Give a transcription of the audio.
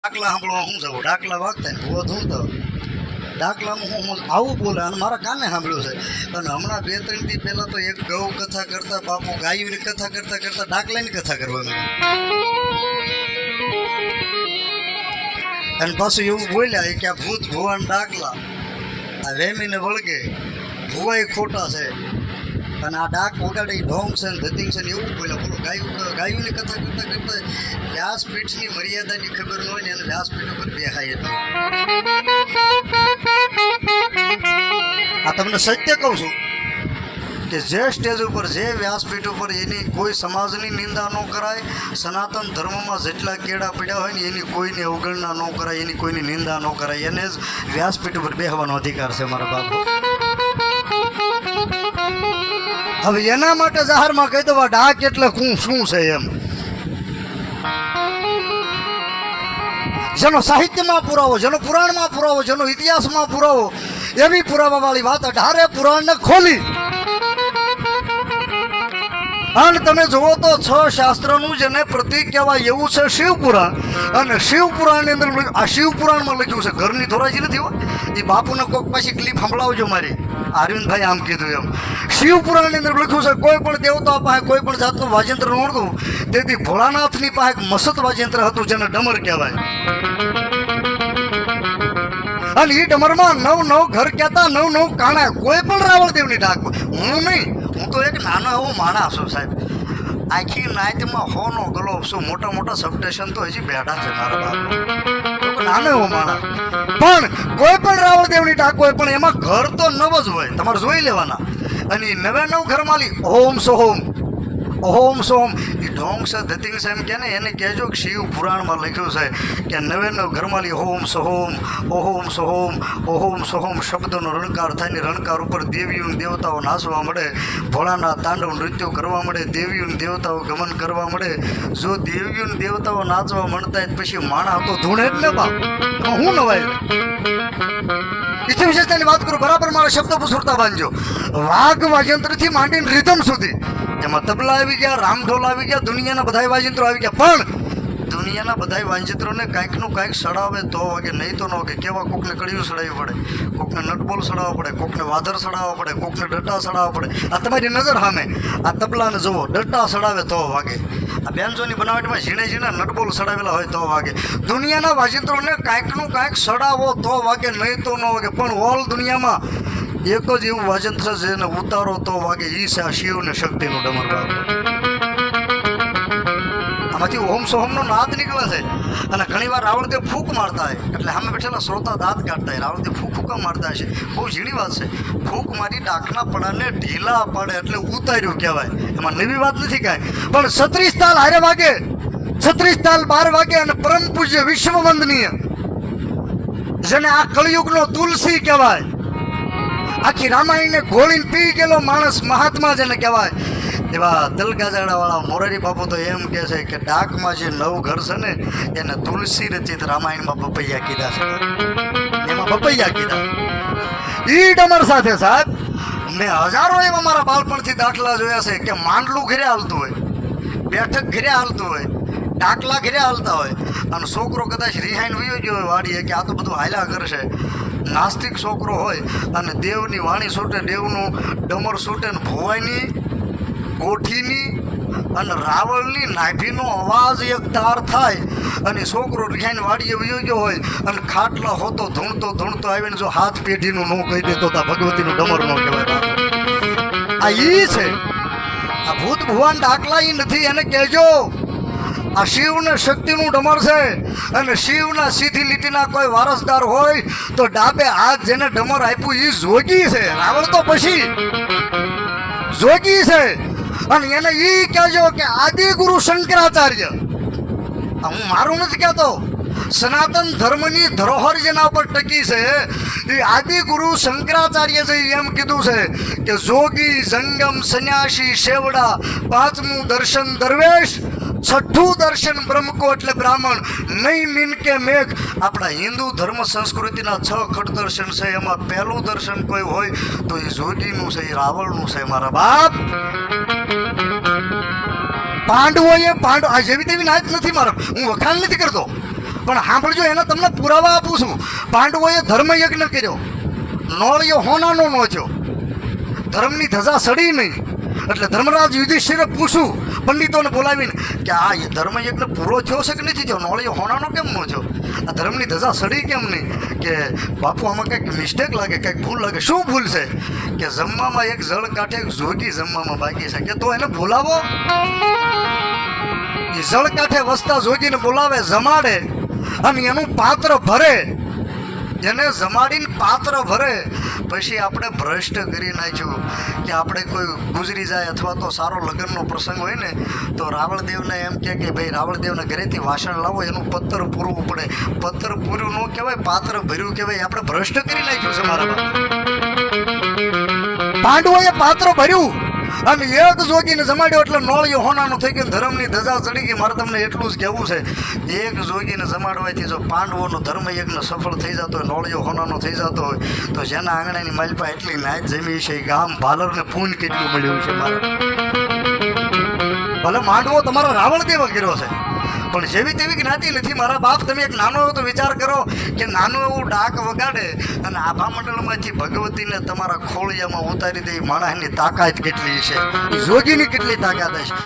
ડાકલા સાંભળવા હું જાઉં ડાકલા વાગતા ને ભૂવો ધૂણતો ડાકલામાં હું આવું બોલે અને મારા કાને સાંભળ્યું છે. અને હમણાં 2-3 દી પહેલાં તો એક ગૌ કથા કરતા બાપુ ગાયોની કથા કરતા કરતા ડાકલાની કથા કરવાની અને પાછું એવું બોલ્યા કે આ ભૂત ભુવાન ડાકલા આ વેમીને વળગે ભુવાય ખોટા છે અને આ ડાક વગાડે ઢોંગ છે ને ધતિંગ છે ને એવું બોલ્યા. બોલો ગાયોની કથા કરતા કરતા વ્યાસપીઠની મર્યાદાની ખબર ન હોય ને એને વ્યાસપીઠ ઉપર બેહાય એટલે આ તમને સત્ય કહું છું કે જે સ્ટેજ ઉપર જે વ્યાસપીઠ ઉપર એની કોઈ સમાજની નિંદા ન કરાય, સનાતન ધર્મમાં જેટલા કેળા પડ્યા હોય ને એની કોઈને અવગણના ન કરાય, એની કોઈની નિંદા ન કરાય, એને જ વ્યાસપીઠ ઉપર બેહવાનો અધિકાર છે મારા બાપુ. હવે એના માટે જાહેરમાં કહી દઉં ડાક એટલે શું છે એમ જેનો સાહિત્યમાં પુરાવો, જેનો પુરાણમાં પુરાવો, જેનો ઇતિહાસમાં પુરાવો, એવી પુરાવા વાળી વાત 18 પુરાણને ખોલી અને તમે જુઓ તો 6 શાસ્ત્રનું જેને પ્રતીક કહેવાય એવું છે શિવપુરાણ. અને શિવપુરાણની અંદર આ શિવપુરાણમાં લખ્યું છે ઘરની ધોરાજી નથી હોય એ બાપુને કોઈક પાછી ક્લિપ સંભળાવજો મારી. અરવિંદભાઈ આમ કીધું એમ શિવપુરાણની અંદર લખ્યું છે કોઈ પણ દેવતા પાસે કોઈ પણ જાતનું વાજિંત્ર નહોતું, તેથી ભોળાનાથની પાસે મસત વાજિંત્ર હતું જેને ડમર કહેવાય. અને એ ડમરમાં 9 ઘર કહેતા 9 કાણા. કોઈ પણ રાવળદેવની ડાક હું નહીં, હું તો એક નાનો એવો માણસ છું સાહેબ. આખી નાઈટમાં 100નો ગલો છું. મોટા મોટા સબસ્ટેશન તો હજી બેઠા છે મારા બાપ. નાનો એવો માણસ પણ કોઈ પણ રાવળદેવની ડાક હોય પણ એમાં ઘર તો 9 જ હોય, તમારે જોઈ લેવાના. અને 9 ઘરમાલી ઓમ સોહમ ઓમ સોમ એ ઢોંગ છે ધતિંગ છે એમ કે ને એને કહેજો કે શિવ પુરાણમાં લખ્યું છે કે 9 ઘરમાલી ઓમ સોહમ ઓહમ સોહમ ઓહમ સોહમ શબ્દનો રણકાર થાય ને રણકાર ઉપર દેવીઓ દેવતાઓ નાચવા મળે, ભોળાના તાંડવ નૃત્યો કરવા મળે, દેવીઓ દેવતાઓ ગમન કરવા મળે. જો દેવીઓ દેવતાઓ નાચવા મળતા પછી માણા તો ધૂણે જ ને બાપ હું નવાય. ઇતિ વિશેષતાની વાત કરું બરાબર મારા શબ્દ પુસુરતા બાંધજો. વાઘ વાજંત્રથી માંડીને રીધમ સુધી એમાં તબલા આવી ગયા, રામઢોલ આવી ગયા, દુનિયાના બધા વાજિંત્રો આવી ગયા. પણ દુનિયાના બધા વાજિંત્રોને કાંઈકનું કાંઈક સડાવે તો વાગે, નહીં તો ન વાગે. કેવા કોકને કડિયું સડાવવી પડે, કોકને નટબોલ સડાવવા પડે, કોકને વાધર સડાવવા પડે, કોકને ડટા સડાવવા પડે. આ તમારી નજર સામે આ તબલાને જુઓ, ડટા સડાવે તો વાગે. આ બેન્જોની બનાવટમાં ઝીણે ઝીણા નટબોલ સડાવેલા હોય તો વાગે. દુનિયાના વાજિંત્રોને કાંઈકનું કાંઈક સડાવો તો વાગે, નહીં તો ન વાગે. પણ ઓલ દુનિયામાં એક જ એવું વાજંત્ર છે એને ઉતારો તો વાગે, એ છે આ શિવ ને શક્તિનું ડમર બાપ. આમાંથી ઓમ સોહમનો નાદ નીકળે છે. અને ઘણીવાર રાવળદેવ ફૂંક મારતા હોય એટલે સામે બેઠેલા શ્રોતા દાંત કાઢતા હોય. રાવળદેવ ફૂંકા મારતા હશે, બહુ ઝીણી વાત છે. ફૂંક મારી ડાકના પડાને ઢીલા પડે એટલે ઉતાર્યું કહેવાય. એમાં નવી વાત નથી કાંઈ. પણ 36 તાલ હારે વાગે, 36 તાલ 12 વાગે. અને પરમ પૂજ્ય વિશ્વવંદનીય જેને આ કળિયુગનો તુલસી કહેવાય, આખી રામાયણને ઘોળીને પી ગયેલો માણસ મહાત્મા જેને કહેવાય, એવા તલગાજાડાવાળા મોરારી બાપુ તો એમ કહે છે કે ડાકમાં જે 9 ઘર છે ને એને તુલસી રચિત રામાયણમાં પપૈયા કીધા છે. એમાં પપૈયા કીધા ઈ ડમર સાથે સાહેબ મેં હજારો એવા મારા બાળપણથી દાખલા જોયા છે કે માંડલું ઘરે હાલતું હોય, બેઠક ઘરે હાલતું હોય, ડાકલા ઘરે હાલતા હોય અને છોકરો કદાચ રિહાઈને વયો ગયો હોય વાડીએ કે આ તો બધું હાલ્યા કરશે. નાસ્તિક છોકરો હોય અને દેવની વાણી છૂટે, દેવનું ડમર છૂટે ને ભુવાની કોઠીની અને રાવળની નાભીનો અવાજ એક તાર થાય અને છોકરો રિહાઈને વાડીએ વયો ગયો હોય અને ખાટલા હોતો ધૂણતો ધૂણતો આવીને જો હાથ પેઢીનું ન કહી દેતો તા ભગવતીનું ડમર ન કહેવાય. આ ઈ છે આ ભૂત ભુવાન ડાકલા ઈ નથી. એને કહેજો આ શિવને શક્તિનું ડમર છે. અને શિવના સીધી લીટીના કોઈ વારસદાર હોય તો ડાબે હાથ જેને ડમર આપ્યું એ જોગી છે. રાવણ તો પછી જોગી છે. અને એને એ કહેજો કે આદિ ગુરુ શંકરાચાર્ય, હું મારું નથી કહેતો, સનાતન ધર્મની ધરોહર જેના પર ટકી છે એ આદિ ગુરુ શંકરાચાર્ય છે. એમ કીધું છે કે જોગી જંગમ સંન્યાસી શેવડા, 5મું દર્શન દરવેશ, 6ઠું દર્શન બ્રહ્મકો એટલે બ્રાહ્મણ, નહીં મીન કે મેઘ. આપણા હિન્દુ ધર્મ સંસ્કૃતિના 6 ખડ દર્શન છે. એમાં પહેલું દર્શન કોઈ હોય તો એ જોગીનું છે, એ રાવણનું છે મારા બાપ. પાંડવોએ આ જેવી તેવી નાચ નથી મારા, હું વખાણ નથી કરતો. પણ સાંભળજો, એના તમને પુરાવા આપું છું. પાંડવોએ ધર્મયજ્ઞ કર્યો, નોળિયો હોનાનો નો થયો, ધર્મની ધજા સડી નહીં. એટલે ધર્મરાજ યુધિષ્ઠિરે પૂછ્યું પંડિતોને બોલાવીને કે આ એ ધર્મયજ્ઞ પૂરો થયો છે કે નથી થયો? નોળિયો હોનાનો કેમ ન થયો? આ ધર્મની ધજા સડી કેમ નહીં? કે બાપુ આમાં કંઈક મિસ્ટેક લાગે, કંઈક ભૂલ લાગે. શું ભૂલ છે? કે જમવામાં એક જળ કાંઠે એક જોગી જમવામાં બાકી છે. કે તો એને બોલાવો. એ જળ કાંઠે વસતા જોગીને બોલાવે, જમાડે અને એનું પાત્ર ભરે. એને જમાડીને પાત્ર ભરે. પછી આપણે ભ્રષ્ટ કરી નાખ્યું કે આપણે કોઈ ગુજરી જાય અથવા તો સારો લગ્નનો પ્રસંગ હોય ને તો રાવળદેવને એમ કે ભાઈ રાવળદેવના ઘરેથી વાસણ લાવો, એનું પત્તર પૂરવું પડે. પત્તર પૂર્યું ન કહેવાય, પાત્ર ભર્યું કહેવાય. આપણે ભ્રષ્ટ કરી નાખ્યું છે મારા બાપ. પાંડવોએ પાત્ર ભર્યું અને એક જોગીને જમાડ્યો એટલે નોળિયો હોનાનો થઈ ગયો, ધર્મની ધજા ચડી ગઈ. મારે તમને એટલું જ કહેવું છે, એક જોગીને જમાડવાથી જો પાંડવોનો ધર્મયજ્ઞ સફળ થઈ જતો હોય, નોળિયો હોનાનો થઈ જતો હોય, તો જેના આંગણાની માલપા એટલી નાચ જમી છે, ગામ ભાલરને પૂન કેટલું મળ્યું છે મારે. ભલે માંડવો તમારો રાવણદેવ કર્યો છે, પણ જેવી તેવી જ્ઞાતિ નથી મારા બાપ. તમે એક નાનો એવો તો વિચાર કરો કે નાનું એવું ડાક વગાડે અને આભા મંડળમાંથી ભગવતીને તમારા ખોળિયામાં ઉતારી દે. માણસની તાકાત કેટલી છે, જોગીની કેટલી તાકાત હશે.